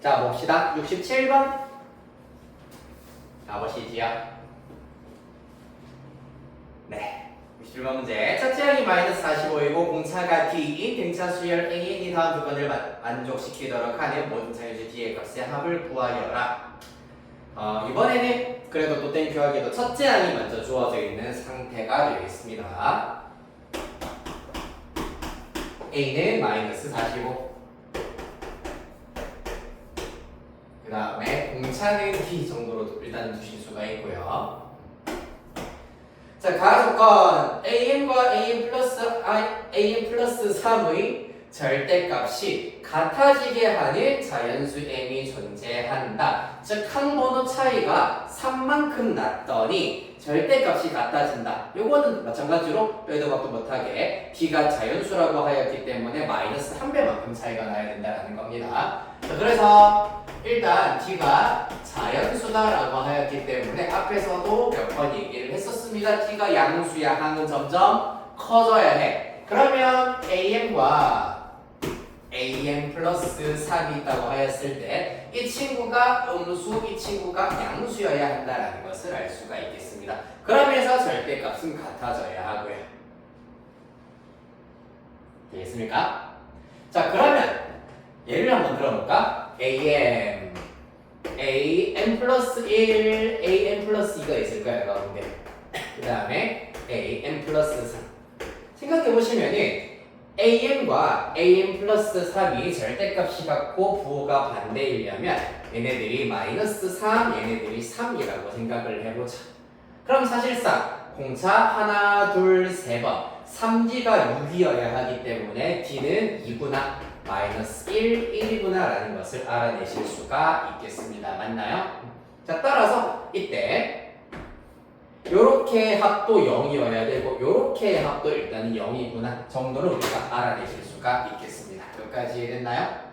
자, 봅시다. 67번. 가보시지요. 네. 67번 문제. 첫째 항이 마이너스 45이고 공차가 D인 등차 수열 A이 다음 조건을 만족시키도록 하는 모든 자유수 D의 값의 합을 구하여라. 이번에는 그래도 또 땡큐하기도 첫째 항이 먼저 주어져 있는 상태가 되겠습니다. A는 마이너스 45. 그 다음에 공차는 D 정도로 일단 두실 수가 있고요. 자, 가조건 am 플러스 3의 절대값이 같아지게 하는 자연수 m이 존재한다. 즉, 항번호 차이가 3만큼 났더니 절대값이 같아진다. 요거는 마찬가지로 빼도 박도 못하게 b가 자연수라고 하였기 때문에 마이너스 1배만큼 차이가 나야 된다는 겁니다. 자, 그래서 일단 d가 자연수다라고 하였기 때문에 앞에서도 몇 번 얘기를 했었습니다. d가 양수야. 항은 점점 커져야 해. 그러면 am과 am 플러스 3이 있다고 하였을 때 이 친구가 음수, 이 친구가 양수여야 한다는 것을 알 수가 있겠습니다. 그러면서 절대값은 같아져야 하고요. 되겠습니까? 자, 그러면 예를 한번 들어볼까? am 플러스 1, am 플러스 2가 있을 거예요, 가운데. 그 다음에 am 플러스 3. 생각해보시면은 am과 am 플러스 3이 절대값이 같고 부호가 반대이려면 얘네들이 마이너스 3, 얘네들이 3이라고 생각을 해보자. 그럼 사실상 공차 하나, 둘, 세 번 3D가 6이어야 하기 때문에 D는 2구나 마이너스 1, 1이구나 라는 것을 알아내실 수가 있겠습니다. 맞나요? 자, 따라서 이때 요렇게 합도 0이어야 되고 요렇게 합도 일단은 0이구나 정도는 우리가 알아내실 수가 있겠습니다. 여기까지 이해됐나요?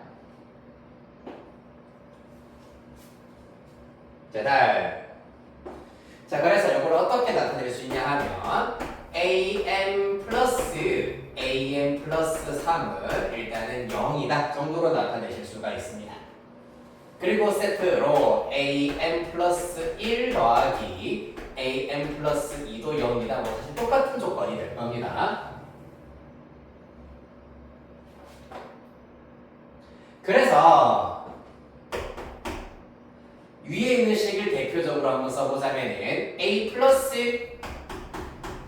자, 그래서 이걸 어떻게 나타낼 수 있냐 하면 am 플러스 3은 일단은 0이다 정도로 나타내실 수가 있습니다. 그리고 세트로 am 플러스 1 더하기 am 플러스 2도 0이다. 뭐 사실 똑같은 조건이 될 겁니다. 그래서 위에 있는 식을 대표적으로 한번 써보자면은 a 플러스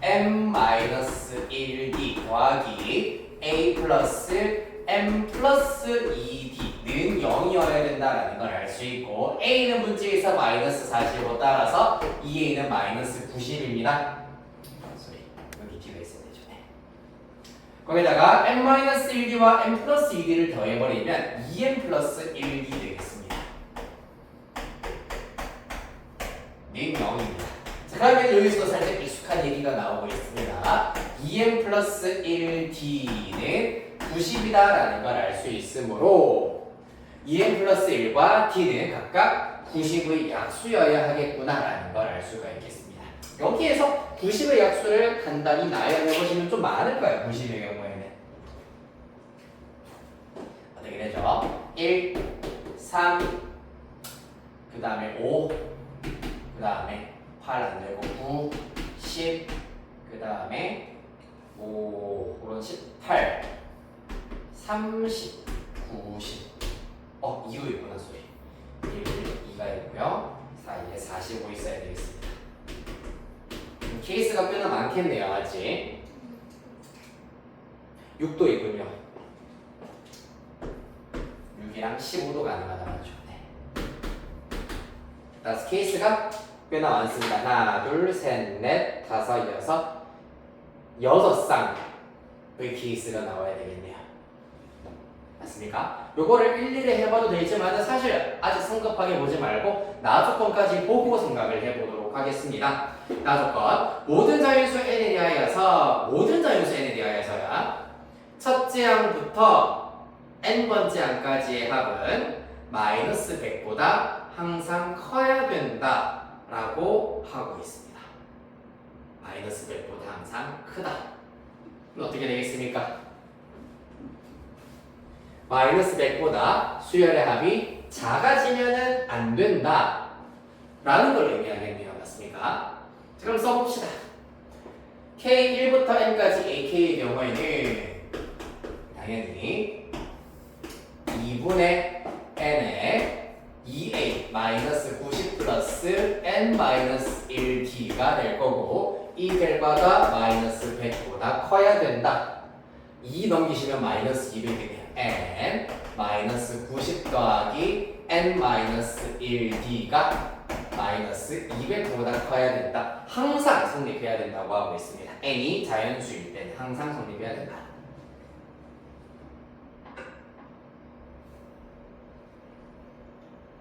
m 마이너스 1d 더하기 a 플러스 m 플러스 2d는 0이어야 된다라는 걸 알 수 있고 a는 문제에서 마이너스 45 따라서 2a는 마이너스 90입니다. 여기 d가 있어야 되죠. 네. 거기다가 m 마이너스 1d와 m 플러스 2d를 더해버리면 2m 플러스 1d 되겠습니다. 는 0입니다. 자, 그러면 여기서도 살짝 익숙한 얘기가 나오고 있습니다. 2m 플러스 1d는 90이다라는 걸 알 수 있으므로 2m 플러스 1과 d는 각각 90의 약수여야 하겠구나라는 걸 알 수가 있겠습니다. 여기에서 90의 약수를 간단히 나열해보시면 좀 많을 거예요. 90의 경우에는 어떻게 되죠? 1, 3, 그 다음에 5, 그 다음에 8 안되고 9, 10, 그 다음에 5, 그런 18, 30, 90. 이거 있구나, 소리. 1, 2가 있고요. 사이에 45 있어야 되겠습니다. 케이스가 꽤나 많겠네요, 아직. 6도 있군요. 6이랑 15도 가능하다 말이죠. 네. 따라서 케이스가 꽤나 많습니다. 하나, 둘, 셋, 넷, 다섯, 여섯 쌍의 케이스가 나와야 되겠네요. 맞습니까? 요거를 일일이 해봐도 되지만 사실 아직 성급하게 보지 말고 나조건까지 보고 생각을 해보도록 하겠습니다. 나조건 모든 자연수 n에 대하여서야 첫째 항부터 n번째 항까지의 합은 마이너스 100보다 항상 커야 된다 라고 하고 있습니다. 마이너스 100보다 항상 크다. 그럼 어떻게 되겠습니까? 마이너스 100보다 수열의 합이 작아지면은 안 된다 라는 걸 의미하겠네요. 맞습니까? 자, 그럼 써봅시다. K1부터 N까지 AK의 경우에는 당연히 2분의 N에 2A 마이너스 90 플러스 N-1D가 될 거고 이 결과가 마이너스 100보다 커야 된다. 2 넘기시면 마이너스 200이네요. N 마이너스 90 더하기 N-1D가 마이너스 200보다 커야 된다. 항상 성립해야 된다고 하고 있습니다. n이 자연수일 때는 항상 성립해야 된다.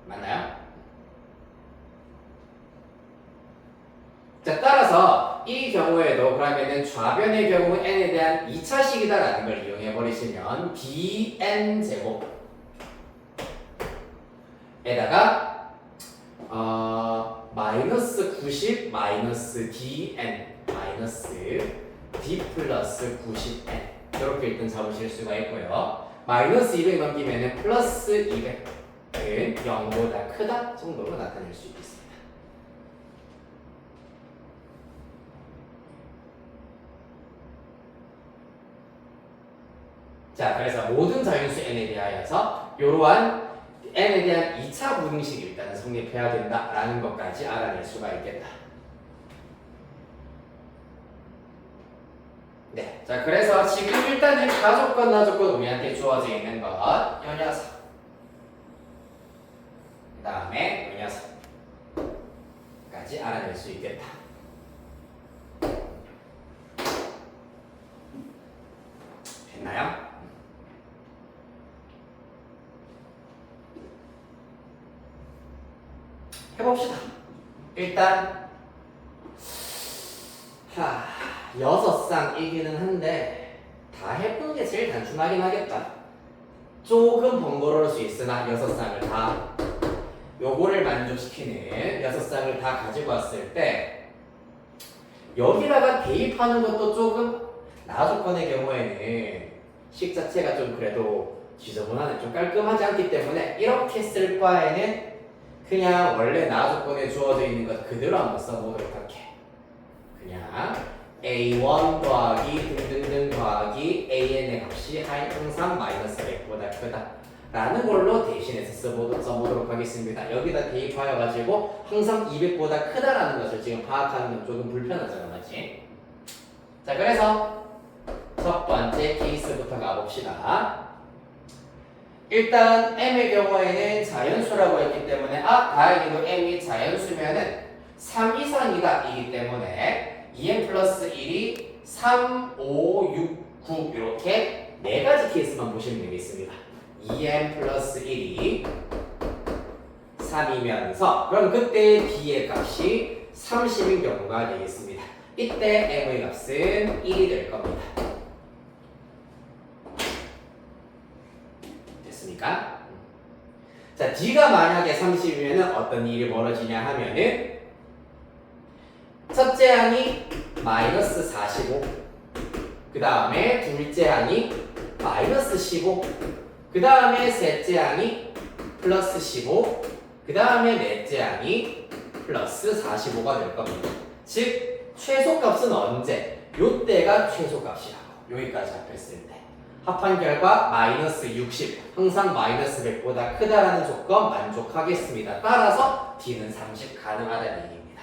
맞나요? 자, 따라서 이 경우에도 그러면은 좌변의 경우 n에 대한 2차식이다라는 걸 이용해 버리시면 bn제곱 에다가 마이너스 90 마이너스 dn 마이너스 d 플러스 90n 이렇게 일단 잡으실 수가 있고요. 마이너스 200 넘기면은 플러스 200은 0보다 크다 정도로 나타낼 수 있습니다. 자, 그래서 모든 자연수 n에 대하여서 이러한 n에 대한 2차 부등식이 일단은 성립해야 된다라는 것까지 알아낼 수가 있겠다. 네, 자 그래서 지금 일단은 가족권, 나족권 우리한테 주어져 있는 것, 요 녀석, 그 다음에 요 녀석까지 알아낼 수 있겠다. 됐나요? 해봅시다. 일단 6쌍이기는 한데 다 해보는 게 제일 단순하긴 하겠다. 조금 번거로울 수 있으나 6쌍을 다 요거를 만족시키는 6쌍을 다 가지고 왔을 때 여기다가 대입하는 것도 조금 나조건의 경우에는 식 자체가 좀 그래도 지저분하네, 좀 깔끔하지 않기 때문에 이렇게 쓸 바에는 그냥 원래 나조건에 주어져 있는 것 그대로 한번 써보도록 할게. 그냥 A1 더하기 등등등 더하기 AN의 값이 항상 마이너스 100보다 크다 라는 걸로 대신해서 써보도록 하겠습니다. 여기다 대입하여 가지고 항상 200보다 크다라는 것을 지금 파악하는 건 조금 불편하잖아, 맞지? 자, 그래서 첫 번째 케이스부터 가봅시다. 일단 m의 경우에는 자연수라고 했기 때문에 다행히도 m이 자연수면은 3 이상이다 이기 때문에 2m 플러스 1이 3, 5, 6, 9 이렇게 4가지 케이스만 보시면 되겠습니다. 2m 플러스 1이 3이면서 그럼 그때 b의 값이 30인 경우가 되겠습니다. 이때 m의 값은 1이 될 겁니다. 됐습니까? 자, d가 만약에 30이면 어떤 일이 벌어지냐 하면은 첫째 항이 마이너스 45, 그 다음에 둘째 항이 마이너스 15, 그 다음에 셋째 항이 플러스 15, 그 다음에 넷째 항이 플러스 45가 될 겁니다. 즉 최소값은 언제? 요때가 최소값이라고. 여기까지 합했을 때 합한 결과 마이너스 60, 항상 마이너스 100보다 크다라는 조건 만족하겠습니다. 따라서 D는 30 가능하다는 얘기입니다.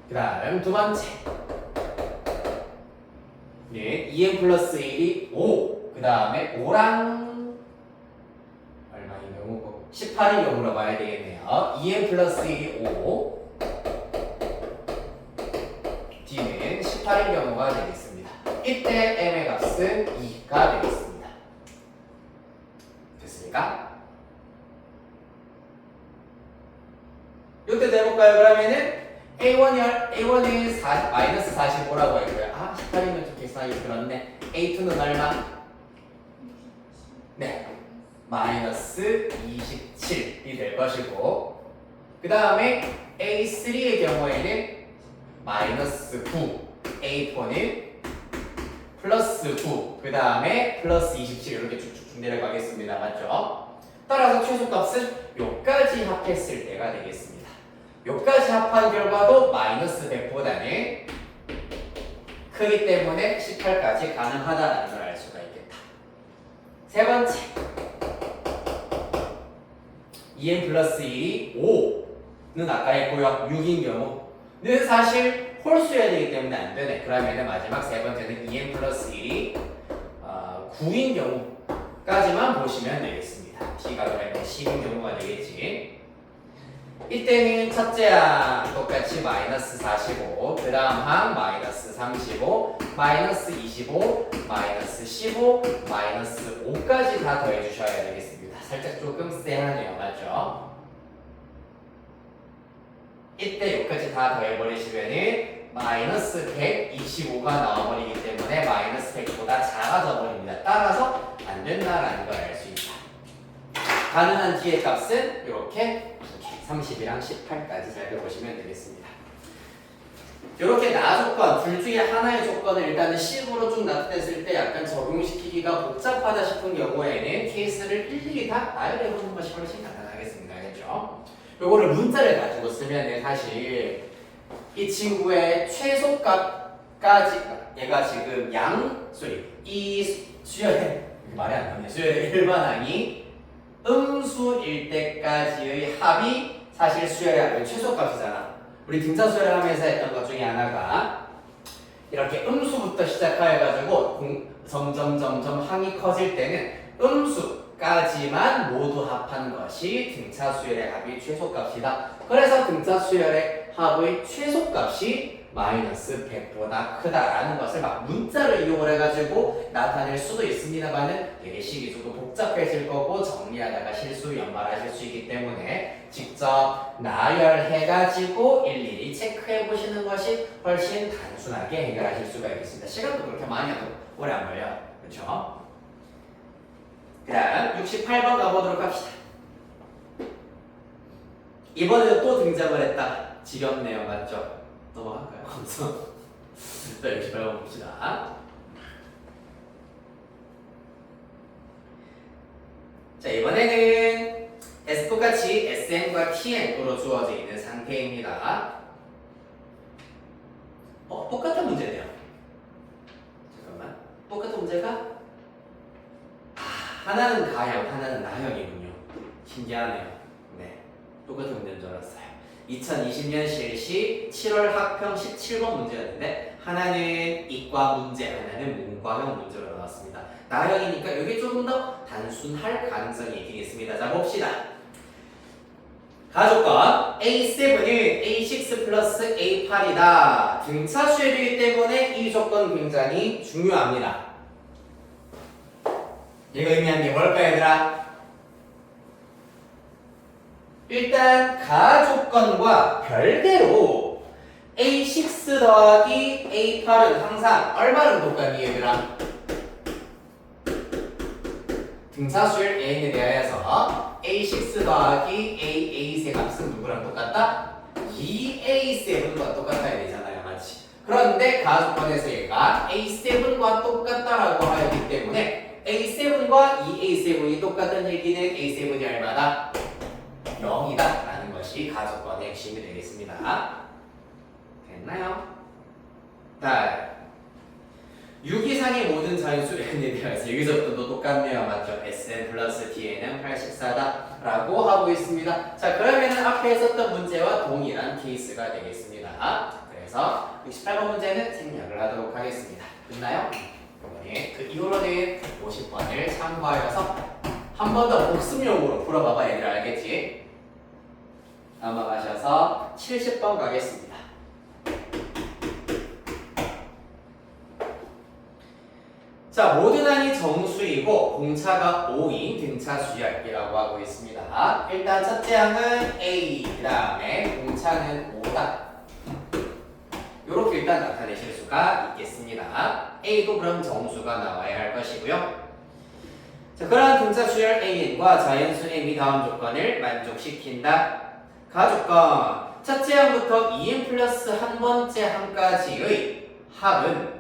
그 다음 두 번째, 네, 2m 플러스 1이 5, 그 다음에 5랑 얼마인 경우고 18인 경우로 봐야 되겠네요. 2m 플러스 1이 5, D는 18인 경우가 되겠습니다. 이때 m의 값은 2가 되겠습니다. 됐습니까? 이때 해볼까요? 그러면은 A1이 마이너스 45라고 했고요. 18이면 좀 계산하기 그렇네. A2는 얼마? 네, 마이너스 27이 될 것이고, 그 다음에 A3의 경우에는 마이너스 9, A4는 플러스 9, 그 다음에 플러스 27 이렇게 쭉쭉쭉 내려가겠습니다. 맞죠? 따라서 최소값은 요까지 합했을 때가 되겠습니다. 요까지 합한 결과도 마이너스 100보다는 크기 때문에 18까지 가능하다는 걸 알 수가 있겠다. 세 번째, 2n 플러스 1이 5는 아까 했고요. 6인 경우는 사실 홀수여야 되기 때문에 안 되네. 그러면 마지막 세 번째는 2n 플러스 1이 9인 경우까지만 보시면 되겠습니다. B가 그러면 10인 경우가 되겠지. 이때는 첫째 항 똑같이 마이너스 45, 그 다음 항 마이너스 35, 마이너스 25, 마이너스 15, 마이너스 5까지 다 더해주셔야 되겠습니다. 살짝 조금 쎄하네요. 맞죠? 이때 여기까지 다 더해버리시면은 마이너스 125가 나와버리기 때문에 마이너스 100보다 작아져 버립니다. 따라서 안 된다라는 걸 알 수 있다. 가능한 뒤의 값은 이렇게 30이랑 18까지 살펴보시면 되겠습니다. 이렇게 나 조건, 둘 중에 하나의 조건을 일단은 식으로 쭉 나타냈을 때 약간 적용시키기가 복잡하다 싶은 경우에는 케이스를 일일이 다 나열해보는 것이 훨씬 간단하겠습니다. 알겠죠? 요거를 문자를 가지고 쓰면 사실 이 친구의 최소값까지 얘가 지금 이 수열의 말이 안 나오네. 수열의 일반항이 음수일 때까지의 합이 사실 수열의 합의 최소값이잖아. 우리 등차 수열을 하면서 했던 것 중에 하나가 이렇게 음수부터 시작해가지고 점점 항이 커질 때는 음수까지만 모두 합한 것이 등차 수열의 합의 최소값이다. 그래서 등차 수열의 합의 최소값이 마이너스 100보다 크다라는 것을 막 문자를 이용을 해가지고 나타낼 수도 있습니다만은 되게 식이 조금 복잡해질 거고 정리하다가 실수 연말하실 수 있기 때문에 직접 나열해가지고 일일이 체크해 보시는 것이 훨씬 단순하게 해결하실 수가 있겠습니다. 시간도 그렇게 많이 오래 안 걸려요. 그렇죠? 그 다음 68번 가보도록 합시다. 이번에도 또 등장을 했다. 지겹네요. 맞죠? 넘어갈까요? 감사. 자, 68번 봅시다. 자, 이번에는 똑같이 SN과 TN으로 주어져 있는 상태입니다. 똑같은 문제네요. 잠깐만. 똑같은 문제가 하나는 가형, 하나는 나형이군요. 신기하네요. 네, 똑같은 문제인 줄 알았어요. 2020년 실시 7월 학평 17번 문제였는데 하나는 이과 문제, 하나는 문과형 문제로 나왔습니다. 나형이니까 이게 조금 더 단순할 가능성이 있긴 있습니다. 자, 봅시다. 가조건 A7은 A6 플러스 A8이다. 등차 수열이기 때문에 이 조건 굉장히 중요합니다. 이거 의미하는 게 뭘까요, 얘들아? 일단 가조건과 별개로 A6 더하기 A8은 항상 얼마를 똑같니, 얘들아? 등차수열 A에 대하여서 A6 더하기 AA 값은 누구랑 똑같다? 2A7과 똑같아야 되잖아요. 맞지? 그런데 가조건에서 얘가 A7과 똑같다라고 하기 때문에 A7과 2A7이 똑같은 얘기는 A7이 얼마다? 0이다 라는 것이 가조건의 핵심이 되겠습니다. 됐나요? 자, 6 이상의 모든 자연수에 대해서 여기서부터도 똑같네요. 맞죠? Sn 플러스 Dn은 84다 라고 하고 있습니다. 자, 그러면은 앞에 했었던 문제와 동일한 케이스가 되겠습니다. 그래서 68번 문제는 생략을 하도록 하겠습니다. 됐나요? 이번에 그 이후로는 50번을 참고하여서 한 번 더 복습용으로 풀어봐봐. 얘들 알겠지? 넘어가셔서 70번 가겠습니다. 자, 모든 항이 정수이고 공차가 5인 등차 수열이라고 하고 있습니다. 일단 첫째 항은 A, 그 다음에 공차는 5다. 이렇게 일단 나타내실 수가 있겠습니다. A도 그럼 정수가 나와야 할 것이고요. 자, 그러한 등차 수열 AN과 자연수 M이 다음 조건을 만족시킨다. 가조건 첫째 항부터 2n 플러스 한 번째 항까지의 합은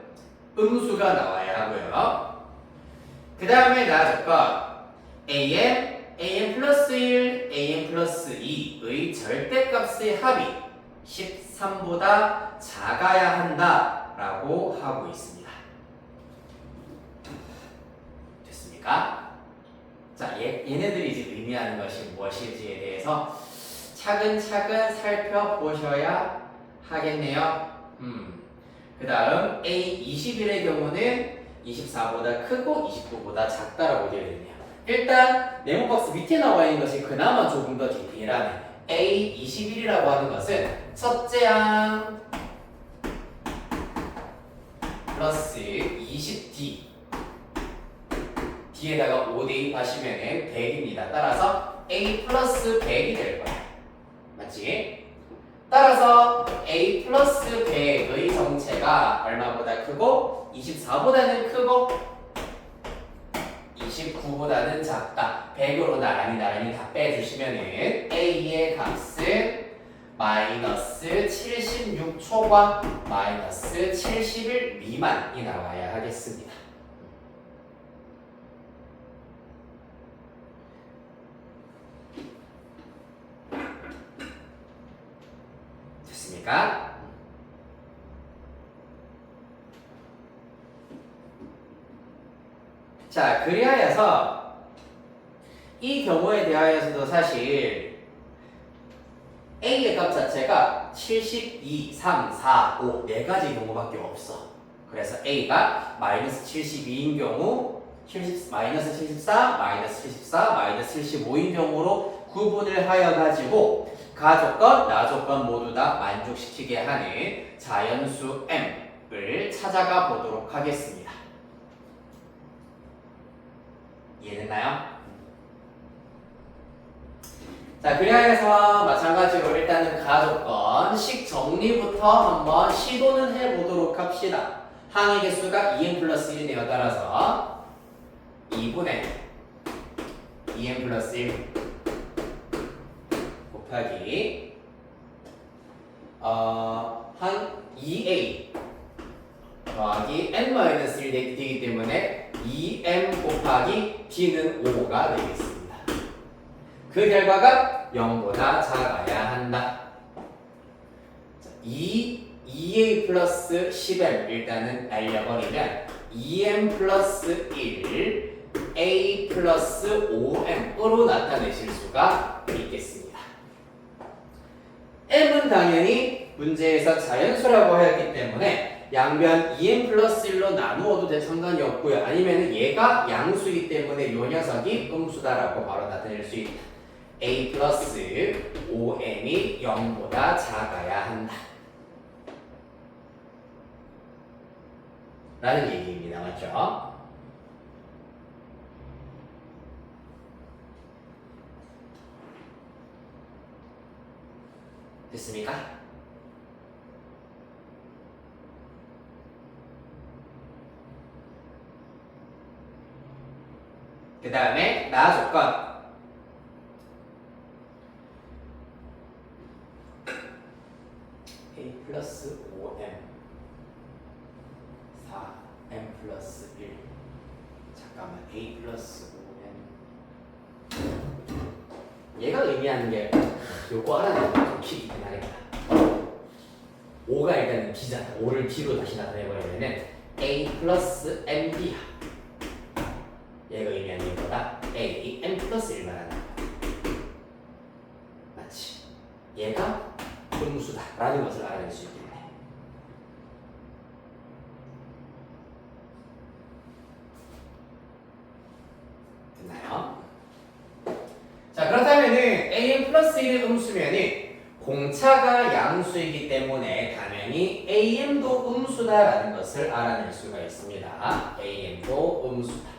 음수가 나와야 하고요. 그 다음에 나조건 AM an 플러스 1, an 플러스 2의 절대값의 합이 13보다 작아야 한다라고 하고 있습니다. 됐습니까? 자, 얘네들이 이제 의미하는 것이 무엇인지에 대해서 차근차근 살펴보셔야 하겠네요. 그 다음 A21의 경우는 24보다 크고 29보다 작다라고 되어 있네요. 일단 네모박스 밑에 나와 있는 것이 그나마 조금 더 디테일하네. A21이라고 하는 것은 첫째 항 플러스 20D D에다가 5 대입하시면 100입니다. 따라서 A 플러스 100이 될 거예요. 맞지? 따라서 A 플러스 100의 정체가 얼마보다 크고 24보다는 크고 29보다는 작다. 100으로 나란히 다 빼주시면은 A의 값은 마이너스 76초과 마이너스 71 미만이 나와야 하겠습니다. 됐습니까? 자, 그리하여서 이 경우에 대하여서도 사실 A의 값 자체가 72, 3, 4, 5 네 가지 경우밖에 없어. 그래서 A가 마이너스 72인 경우 마이너스 74, 마이너스 74, 마이너스 75인 경우로 구분을 하여 가지고 가조건, 나조건 모두 다 만족시키게 하는 자연수 M을 찾아가 보도록 하겠습니다. 이해됐나요? 자, 그리하여서 마찬가지로 일단은 가조건, 정리부터 한번 시도는 해보도록 합시다. 항의 개수가 2n 플러스 1이네요. 따라서 2분의 2n 플러스 1 곱하기 한 2a 더하기 n-1 되기 때문에 2m 곱하기 b는 5가 되겠습니다. 그 결과가 0보다 작아야 한다. 2a 플러스 10m 일단은 날려버리면 2m 플러스 1 a 플러스 5m으로 나타내실 수가 있겠습니다. m은 당연히 문제에서 자연수라고 하였기 때문에 양변 2n 플러스 1로 나누어도 상관이 없고요. 아니면 얘가 양수이기 때문에 이 녀석이 음수다라고 바로 나타낼 수 있다. a 플러스 5n이 0보다 작아야 한다. 라는 얘기입니다. 맞죠? 됐습니까? 그 다음에 나 조건. a 플러스 5m 4m 플러스 1 잠깐만 a 플러스 5m 얘가 의미하는 게 요거 알아내는 좀 키기 때문에 5가 일단은 b잖아. 5를 b로 다시 나타내버리면은 a 플러스 mb야. 얘가 의미하는 얘보다 a m 플러스 1만 하는 거야. 맞지? 얘가 음수다 라는 것을 알아낼 수 있겠네. 됐나요? 자, 그렇다면은 am 플러스 1의 음수면은 공차가 양수이기 때문에 당연히 am도 음수다라는 것을 알아낼 수가 있습니다. am도 음수다.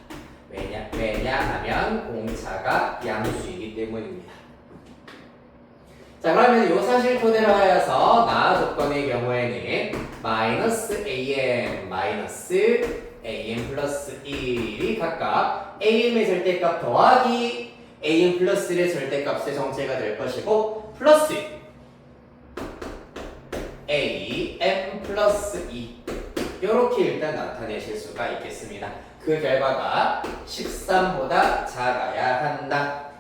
왜냐하면 공차가 양수이기 때문입니다. 자, 그러면 이 사실 토대로 하여서 나 조건의 경우에는 마이너스 am 플러스 1이 각각 am의 절대값 더하기 am 플러스 1의 절대값의 정체가 될 것이고 플러스 am 플러스 2 이렇게 일단 나타내실 수가 있겠습니다. 그 결과가 13보다 작아야 한다.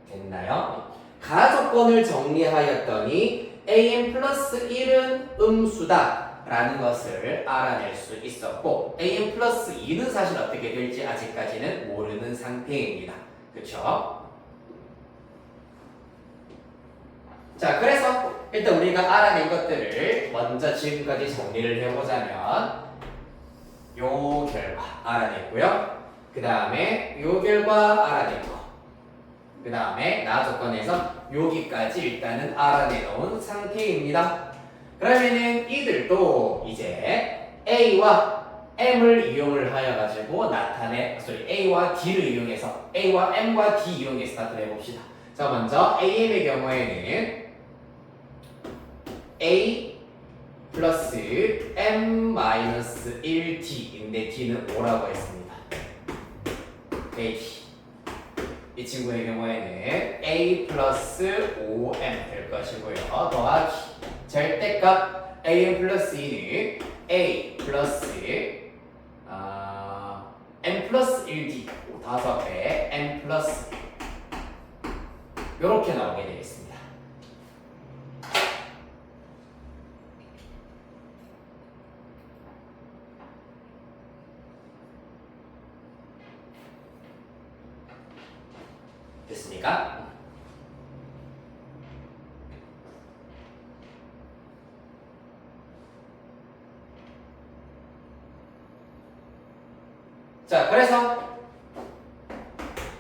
됐나요? 가조건을 정리하였더니 an 플러스 1은 음수다 라는 것을 알아낼 수 있었고 an 플러스 2는 사실 어떻게 될지 아직까지는 모르는 상태입니다. 그쵸? 자, 그래서 일단 우리가 알아낸 것들을 먼저 지금까지 정리를 해보자면 요 결과 알아냈고요. 그 다음에 요 결과 알아냈고, 그 다음에 나 조건에서 여기까지 일단은 알아내놓은 상태입니다. 그러면은 이들도 이제 A와 M을 이용을 하여가지고 A와 D를 이용해서 A와 M과 D 이용해서 나타내 봅시다. 자, 먼저 AM의 경우에는 A 플러스 M 마이너스 1D인데 D는 5라고 했습니다. AD. 이 친구의 경우에는 A 플러스 5M 될 것이고요. 더하기 절대값 AM 플러스 2는 A 플러스 M 플러스 1D 5배 M 플러스 이렇게 나오게 되겠습니다. 됐습니까? 자, 그래서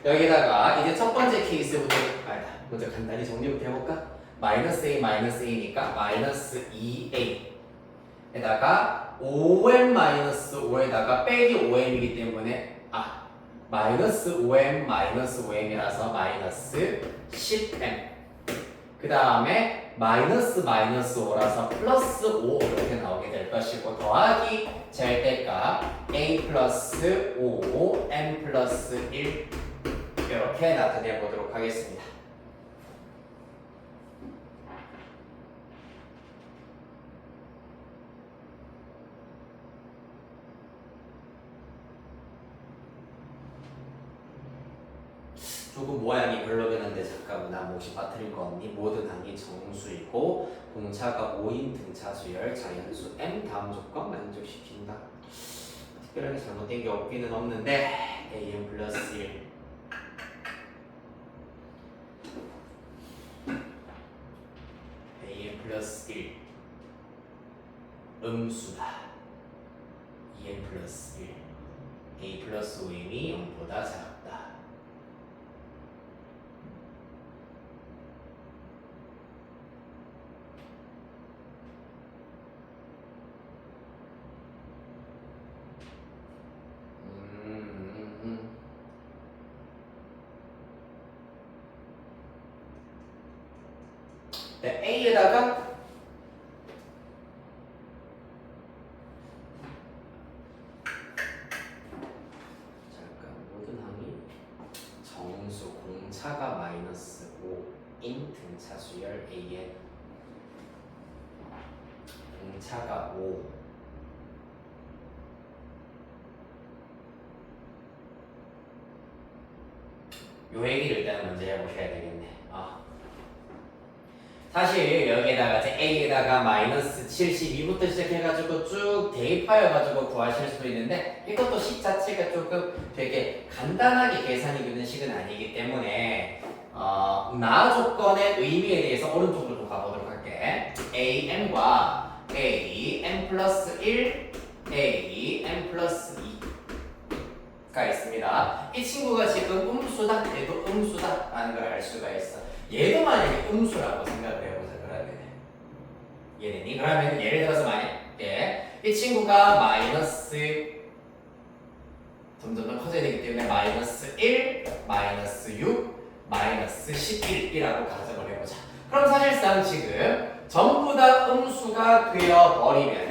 여기다가 이제 첫 번째 케이스부터 먼저 간단히 정리부터 해볼까? 마이너스 A 마이너스 A니까 마이너스 2A에다가 5M 마이너스 5에다가 빼기 5M이기 때문에 마이너스 5M 마이너스 5M이라서 마이너스 10M. 그 다음에 마이너스 마이너스 5라서 플러스 5 이렇게 나오게 될 것이고, 더하기 절대값 A 플러스 5 M 플러스 1 이렇게 나타내 보도록 하겠습니다. 조금 모양이 별로긴 한데 잠깐만, 나 혹시 빠뜨린 거 없니? 모든 항이 정수이고 공차가 5인 등차수열 자연수 M 다음 조건 만족시킨다. 특별하게 잘못된 게 없기는 없는데 AM 플러스 1 AM 플러스 1 음수다. EM 플러스 1 A 플러스 5M이 0보다 작다. 네, A에다가 모든 항이 정수 공차가 마이너스 5인 등차수열 AN 공차가 5 요 얘기를 일단 먼저 해보셔야 되겠네. 사실 여기에다가 A에다가 마이너스 72부터 시작해가지고 쭉 대입하여가지고 구하실 수도 있는데, 이것도 식 자체가 조금 되게 간단하게 계산이 되는 식은 아니기 때문에 나 조건의 의미에 대해서 오른쪽으로 좀 가보도록 할게. A, M과 A, M 플러스 1, A, M 플러스 2가 있습니다. 이 친구가 지금 음수다, 얘도 음수다 라는 걸 알 수가 있어. 얘도 만약에 음수라고 생각을 해보자. 그러면 예를 들어서 만약에 이 친구가 마이너스 점점 커져야 되기 때문에 마이너스 1, 마이너스 6, 마이너스 11이라고 가정을 해보자. 그럼 사실상 지금 전부 다 음수가 되어버리면은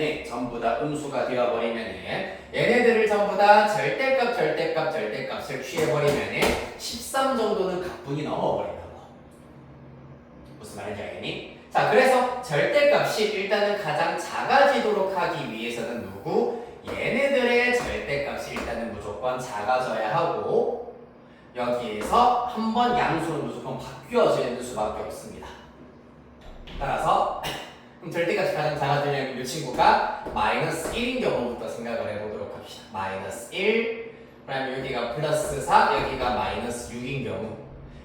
얘네들을 전부 다 절대값을 취해버리면은 13 정도는 가뿐히 넘어버린다고. 무슨 말인지 알겠니? 자, 그래서 절대값이 일단은 가장 작아지도록 하기 위해서는 얘네들의 절대값이 일단은 무조건 작아져야 하고, 여기에서 한번 양수는 무조건 바뀌어지는 수밖에 없습니다. 따라서 절대값이 가장 작아지려면 이 친구가 마이너스 1인 경우부터 생각을 해보도록 합시다. 마이너스 1, 그 다음에 여기가 플러스 4, 여기가 마이너스 6인 경우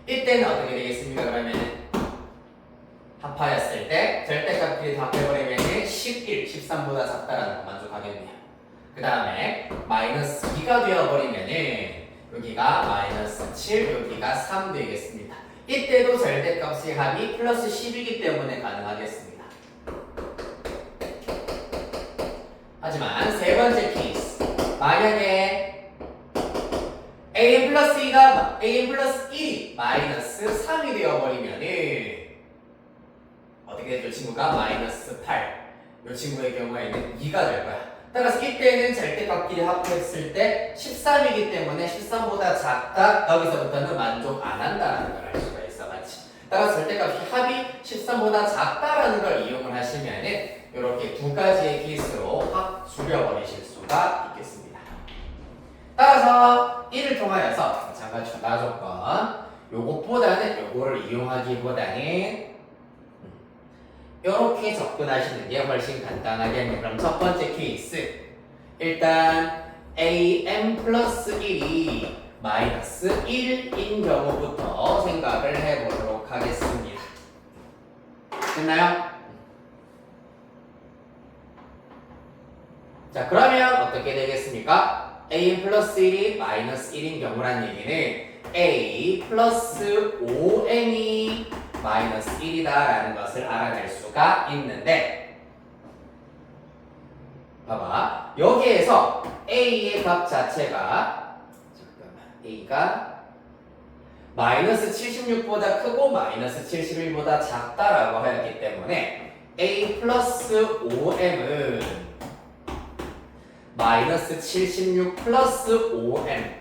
이때는 어떻게 되겠습니까? 그러면은 합하였을 때 절대값끼리 다 빼버리면 11, 13보다 작다라는 거 만족하겠네요. 그 다음에 마이너스 2가 되어버리면은 여기가 마이너스 7, 여기가 3 되겠습니다. 이때도 절대값의 합이 플러스 10이기 때문에 가능하겠습니다. 하지만 세 번째 케이스, 만약에 a 플러스 2가 a 플러스 1이 마이너스 3이 되어버리면은 어떻게 되죠? 이 친구가 마이너스 8, 이 친구의 경우에는 2가 될 거야. 따라서 이때는 절대값끼리 합했을 때 13이기 때문에 13보다 작다, 여기서부터는 만족 안 한다는 걸 알 수가 있어, 맞지? 따라서 절대값이 합이 13보다 작다라는 걸 이용을 하시면은 이렇게 두 가지의 케이스로 확 줄여버리실 수가 있겠습니다. 따라서 이를 통하여서 잠깐 추가 조건, 요것보다는 요거를 이용하기보다는 이렇게 접근하시는 게 훨씬 간단하겠네요. 그럼 첫 번째 케이스, 일단 am 플러스 1이 마이너스 1인 경우부터 생각을 해보도록 하겠습니다. 됐나요? 자, 그러면 어떻게 되겠습니까? am 플러스 1이 마이너스 1인 경우란 얘기는 a 플러스 5m이 마이너스 1이다 라는 것을 알아낼 수가 있는데, 봐봐, 여기에서 a의 값 자체가 a가 마이너스 76보다 크고 마이너스 71보다 작다라고 하였기 때문에 a 플러스 5m은 마이너스 76 플러스 5m,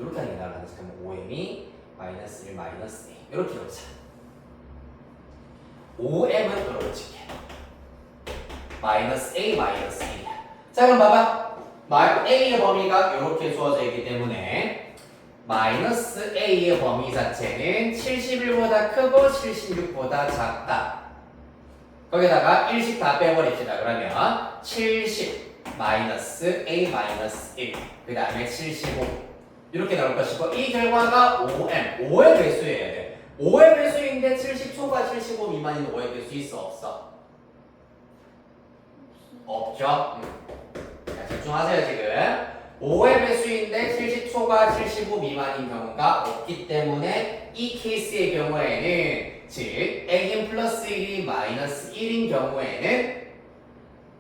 이렇게 하는 게 나아요. 그러면 5m이 마이너스 1 마이너스 2 이렇게 놓자. 5m은 이렇게 칠게. 마이너스 a 마이너스 2. 자, 그럼 봐봐, a의 범위가 이렇게 주어져 있기 때문에 마이너스 a의 범위 자체는 71보다 크고 76보다 작다. 거기다가 1씩 다 빼버립시다. 그러면 70 마이너스 a 마이너스 1, 그 다음에 75 이렇게 나올 것이고, 이 결과가 5의 배수여야 돼. 5의 배수인데 70초가 75 미만인 5의 배수 있어 없어? 없죠? 자, 집중하세요. 지금 5의 배수인데 70초가 75 미만인 경우가 없기 때문에 이 케이스의 경우에는, 즉 am 플러스 1이 마이너스 1인 경우에는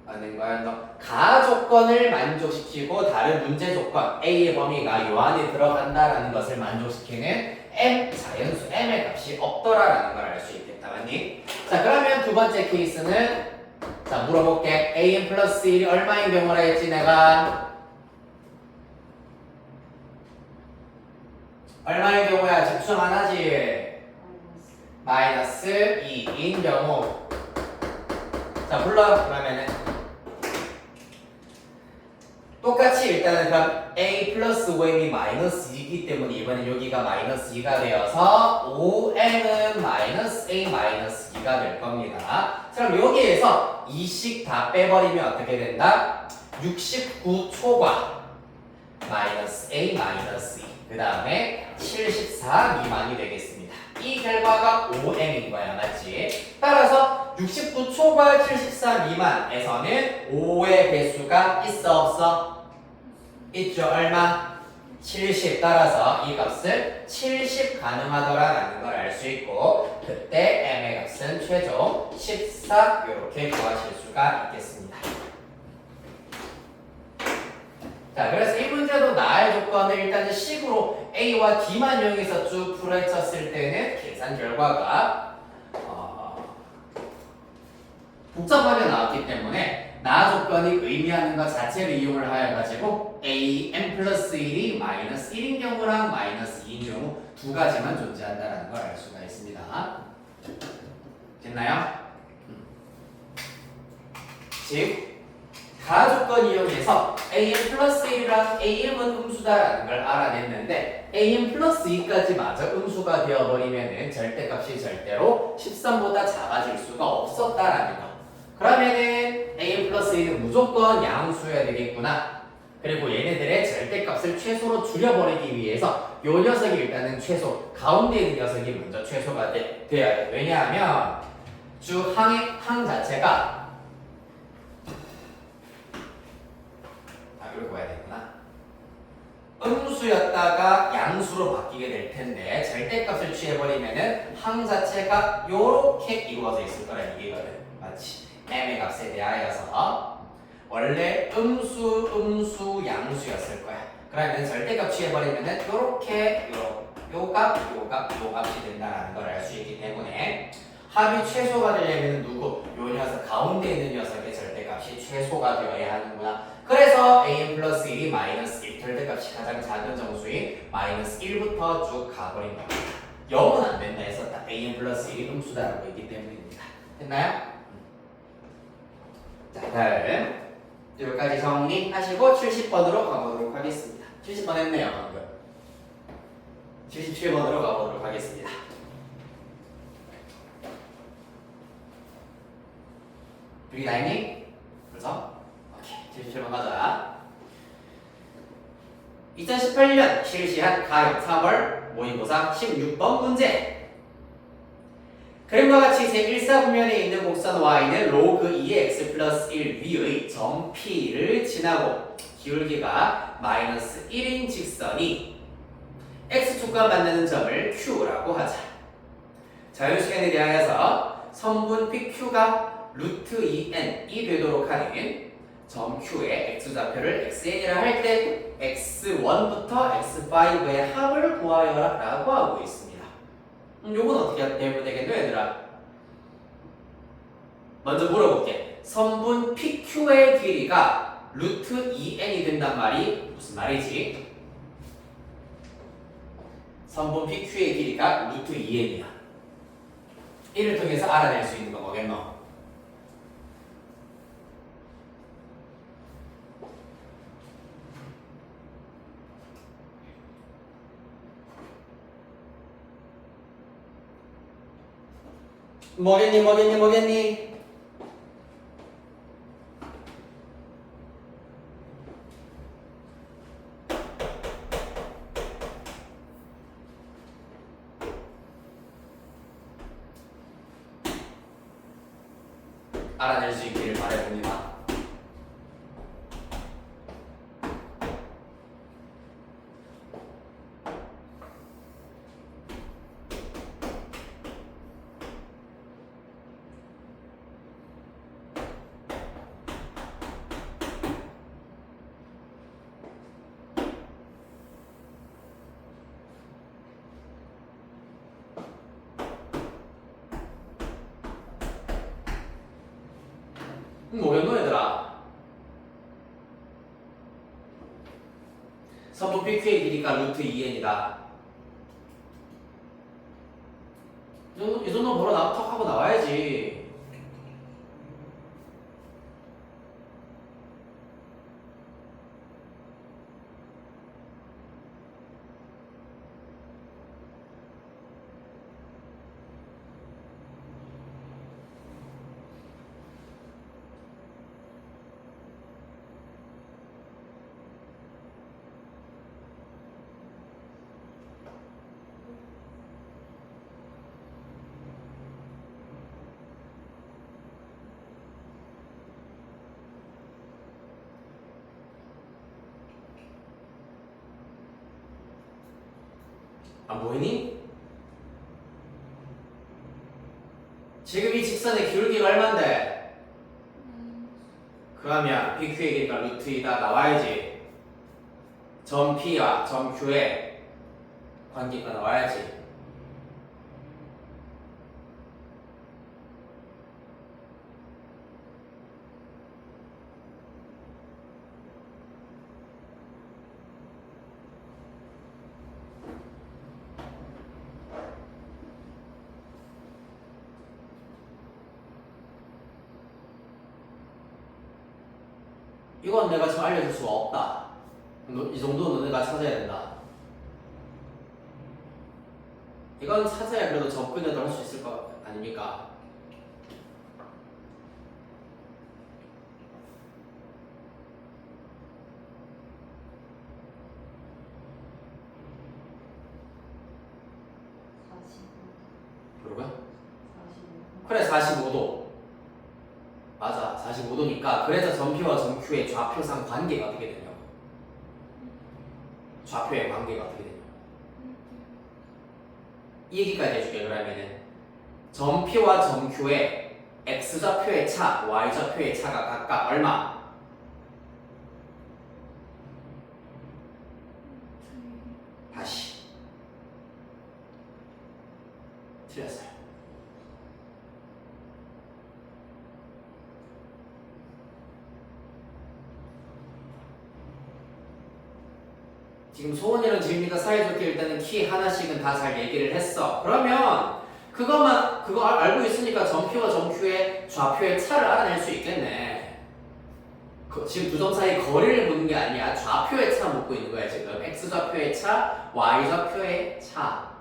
맞는 거야. 가 조건을 만족시키고 다른 문제 조건 a의 범위가 요 안에 들어간다라는 것을 만족시키는 m 자연수 m의 값이 없더라라는 걸 알 수 있겠다, 맞니? 자, 그러면 두 번째 케이스는, 자, 물어볼게. am 플러스 1이 얼마인 경우라 했지 내가? 얼마인 경우야? 집중 안 하지? 마이너스 2인 경우. 자, 불러. 그러면은 똑같이 일단은 그럼 a 플러스 5m이 마이너스 2이기 때문에 이번엔 여기가 마이너스 2가 되어서 5m은 마이너스 a 마이너스 2가 될 겁니다. 그럼 여기에서 2씩 다 빼버리면 어떻게 된다? 69초과 마이너스 a 마이너스 2, 그 다음에 74 미만이 되겠습니다. 이 결과가 5m인 거야, 맞지? 따라서 69초과 74 미만에서는 5의 배수가 있어 없어? 있죠. 얼마? 70. 따라서 이 값을 70 가능하더라라는 걸 알 수 있고, 그때 m의 값은 최종 14 이렇게 구하실 수가 있겠습니다. 자, 그래서 이 문제도 나의 조건을 일단은 식으로 a와 d만 이용해서 쭉 풀어쳤을 때는 계산 결과가 복잡하게 나왔기 때문에 나 조건이 의미하는 것 자체를 이용을 하여가지고 am 플러스 1이 마이너스 1인 경우랑 마이너스 2인 경우 두 가지만 존재한다는 걸 알 수가 있습니다. 됐나요? 즉 가조건 이용해서 am 플러스 1이랑 am은 음수다라는 걸 알아냈는데 am 플러스 2까지 마저 음수가 되어버리면은 절대값이 절대로 13보다 작아질 수가 없었다라는 거. 그러면은 am 플러스 2는 무조건 양수여야 되겠구나. 그리고 얘네들의 절대값을 최소로 줄여버리기 위해서 요 녀석이 일단은 최소, 가운데 있는 녀석이 먼저 최소가 돼야 돼. 왜냐하면 주 항 자체가 이걸 봐야 되구나. 음수였다가 양수로 바뀌게 될 텐데 절대값을 취해버리면은 항 자체가 요렇게 이루어져 있을 거란 얘기거든. 맞지? m의 값에 대하여서 원래 음수, 양수였을 거야. 그러면 절대값 취해버리면은 요렇게 요 값이 된다는 걸 알 수 있기 때문에 합이 최소가 되려면 누구? 요 녀석 가운데 있는 녀석의 절대값이 최소가 되어야 하는구나. 그래서 am 플러스 1이 마이너스 1, 절대값이 가장 작은 정수인 마이너스 1부터 쭉 가버린 겁니다. 0은 안 된다 해서 딱 am 플러스 1이 음수다라고 있기 때문입니다. 됐나요? 자, 다음 여기까지 정리하시고 70번으로 가보도록 하겠습니다. 70번 했네요, 방금. 77번으로 가보도록 하겠습니다. 여기 나있니? 그래서 오케이, 77번 가자. 2018년 실시한 가형 3월 모의고사 16번 문제. 그림과 같이 제1사분면에 있는 곡선 y는 로그 2의 x 플러스 1 위의 점 p를 지나고 기울기가 마이너스 1인 직선이 x축과 만나는 점을 q라고 하자. 자연수행에 대하여서 선분 pq가 루트 2n이 되도록 하는 점 q의 x좌표를 xn이라 할 때 x1부터 x5의 합을 구하여라 라고 하고 있습니다. 요건 어떻게 되면 되겠노 얘들아? 먼저 물어볼게. 선분 PQ의 길이가 루트 2n이 된단 말이 무슨 말이지? 선분 PQ의 길이가 루트 2n이야. 이를 통해서 알아낼 수 있는 거 뭐겠노? 뭐겠니? 알아낼 수 있기를 바라봅니다. 뭐겠노 얘들아? 선분 PQ의 길이가 루트 2n이다. 이 정도 바로 턱 하고 나와야지. 안 보이니? 지금 이 직선의 기울기가 얼만데? 그러면 PQ의 길이가 루트 2다 나와야지. 점 P와 점 Q의 관계가 나와야지. 이건 내가 지금 알려줄 수가 없다. 이 정도는 너네가 찾아야 된다. 이건 찾아야 그래도 접근해도 할 수 있을 거 아닙니까? 뭐라고요? 그래 45도 맞아 45도니까 그래서 점P와 점Q의 좌표상 관계가 어떻게 되냐고 좌표의 관계가 어떻게 되냐고 이 얘기까지 해줄게. 그러면은 점P와 점Q의 X좌표의 차, Y좌표의 차가 각각 얼마? 다시 틀렸어요. 지금 소원이랑 지민이가 사이좋게 일단은 키 하나씩은 다 잘 얘기를 했어. 그러면 그거 알고 있으니까 점P와 점Q의 좌표의 차를 알아낼 수 있겠네. 지금 두 점 사이 거리를 묻는 게 아니야. 좌표의 차 묻고 있는 거야 지금. X좌표의 차, Y좌표의 차.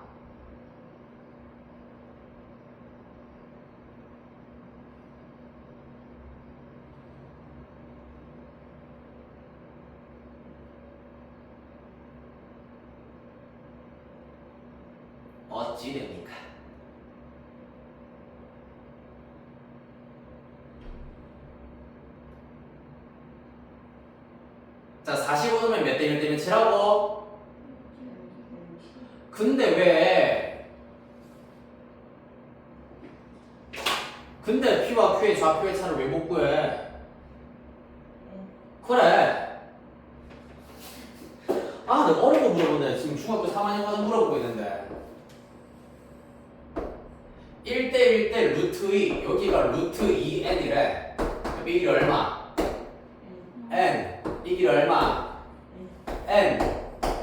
어찌 됩니까? 자, 45도면 몇 대 1대면 7하고? 근데 P와 Q의 좌표의 차를 왜 못 구해? 그래. 아, 내가 어려운 거 물어보네. 지금 중학교 3학년 과정 물어보고 있는데. 1대 1대 루트 2, 여기가 루트 2n이래. 그럼 이 길이 얼마? n. 이 길이 얼마? n.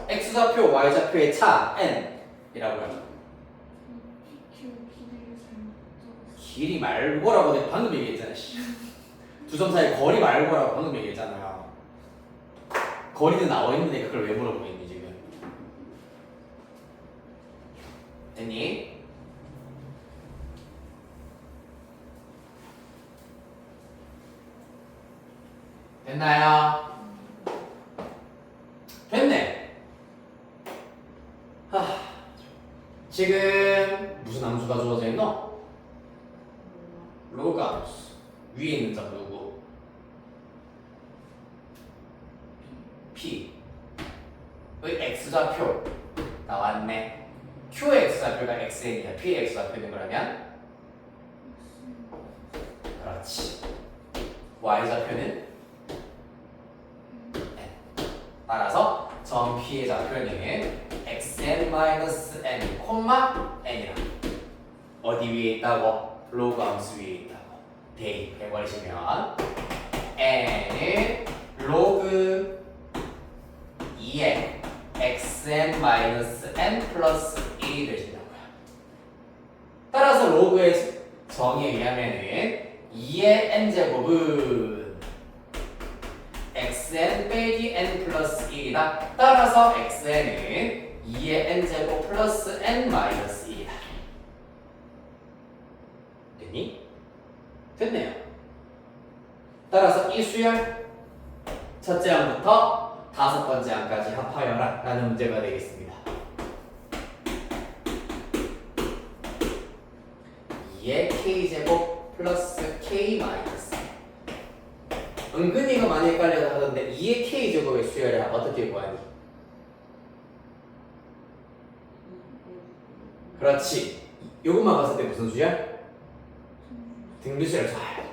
x좌표, y좌표의 차 n 이라고요. 길이 말고라고 내가 방금 얘기했잖아. 두 점 사이 거리 말고라고 방금 얘기했잖아요. 거리는 나와 있는데 그걸 왜 물어보고 있니 지금? 됐니? 됐나요? 됐네. 지금 무슨 함수가 주어져 있노? 로그 함수. 위에 있는 점 누구? P의 x좌표 나왔네. Q의 x좌표가 xn이야. P의 x좌표는 그러면? 그렇지. y좌표는? 따라서 점 P의 좌표는 xn-n, n이라 어디 위에 있다고? 로그 함수 위에 있다고 대입해버리시면 n은 로그 2의 xn-n 플러스 1이 되신다고요. 따라서 로그의 정의에 의하면은 2의 n제곱은 xn 빼기 n 플러스 1이다. 따라서 xn은 2의 n제곱 플러스 n 마이너스 2이다. 됐니? 됐네요. 따라서 이 수열 첫째 항부터 다섯 번째 항까지 합하여라 라는 문제가 되겠습니다. 2의 k제곱 플러스 k 마이너스 은근히 이거 많이 헷갈려서 하던데 2의 k제곱의 수열을 어떻게 구하니? 그렇지. 요것만 봤을 때 무슨 수열? 등비수열 잘.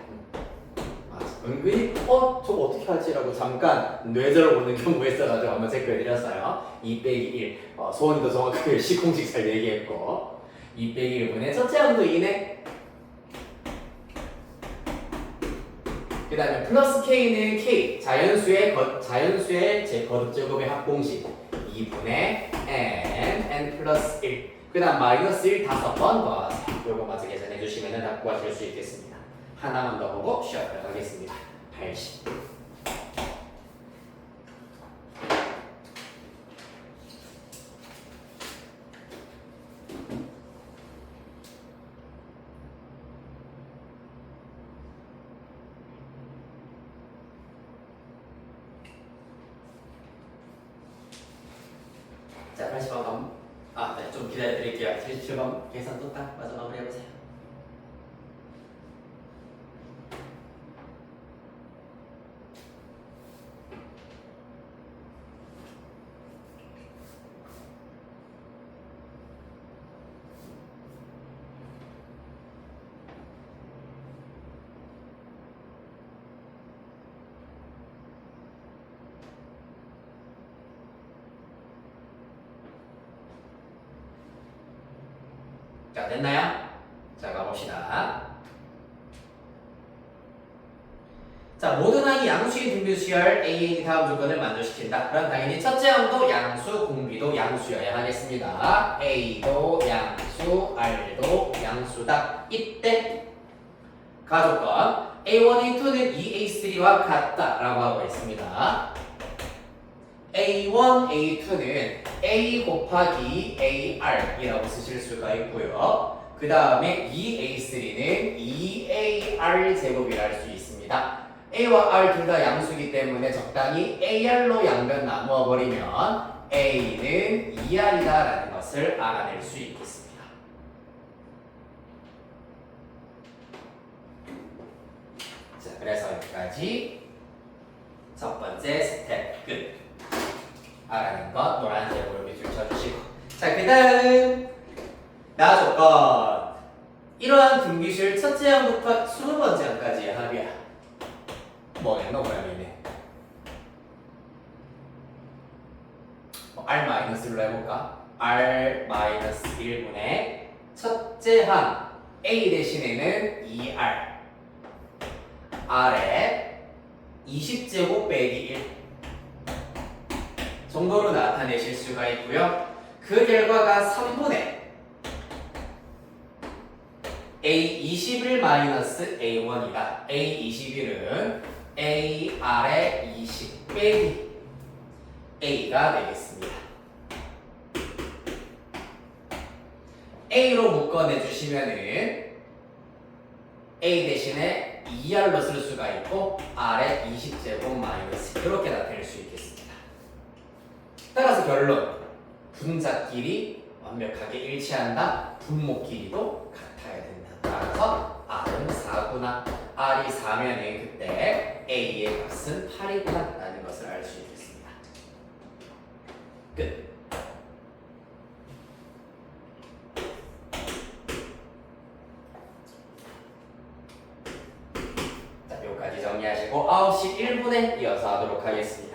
맞아. 은근히 저거 어떻게 하지? 라고 잠깐 뇌절을 보는 경우가 있어가지고 한번 체크해드렸어요. 2 빼기 1. 소원이도 정확하게 시공식 잘 얘기했고 2 빼기 1분의 첫째 항도 2네. 그 다음에 플러스 k는 k 자연수의 제 거듭제곱의 합공식 2분의 n 플러스 1. 그 다음 마이너스 1 5번 더하세요. 요거 마저 계산해 주시면 답 구하실 수 있겠습니다. 하나만 더 보고 쉬어가도록 하겠습니다. 80 자, 80번 네, 좀 기다려드릴게요. 77번 계산 또 딱 마저 마무리해보세요. 자, 됐나요? 자, 가봅시다. 자, 모든 항이 양수인 등비수열 A 다음 조건을 만족시킨다. 그럼 당연히 첫째 항도 양수, 공비도 양수여야 하겠습니다. A도 양수, R도 양수다. 이때 가조건 A1, A2는 2A3와 같다라고 하고 있습니다. A1, A2는 A 곱하기 AR이라고 쓰실 수가 있고요. 그 다음에 2A3는 2AR 제곱이라 할 수 있습니다. A와 R 둘 다 양수이기 때문에 적당히 AR로 양변 나누어 버리면 A는 2R이다 라는 것을 알아낼 수 있겠습니다. 자, 그래서 여기까지 첫 번째 스텝 끝. 알아낸 것 노란색으로 밑줄 쳐주시고, 자, 그 다음 나 조건 이러한 등비실 첫째 항부터 20번째 항까지의 합이야. 뭐겠노 그러면은 R-1로 해볼까? R-1분의 첫째 항 A 대신에는 2R R에 20제곱 빼기 1 정도로 나타내실 수가 있고요. 그 결과가 3분의 A21 마이너스 A1이다. A21은 AR의 20 빼기 A가 되겠습니다. A로 묶어내주시면은 A 대신에 2R로 쓸 수가 있고 R의 20제곱 마이너스 이렇게 나타낼 수 있겠습니다. 따라서 결론, 분자끼리 완벽하게 일치한다. 분모 길이도 같아야 된다. 따라서 R은 4구나. R이 4면은 그때 A의 값은 8이구나 라는 것을 알 수 있겠습니다. 끝. 자, 여기까지 정리하시고 9시 1분에 이어서 하도록 하겠습니다.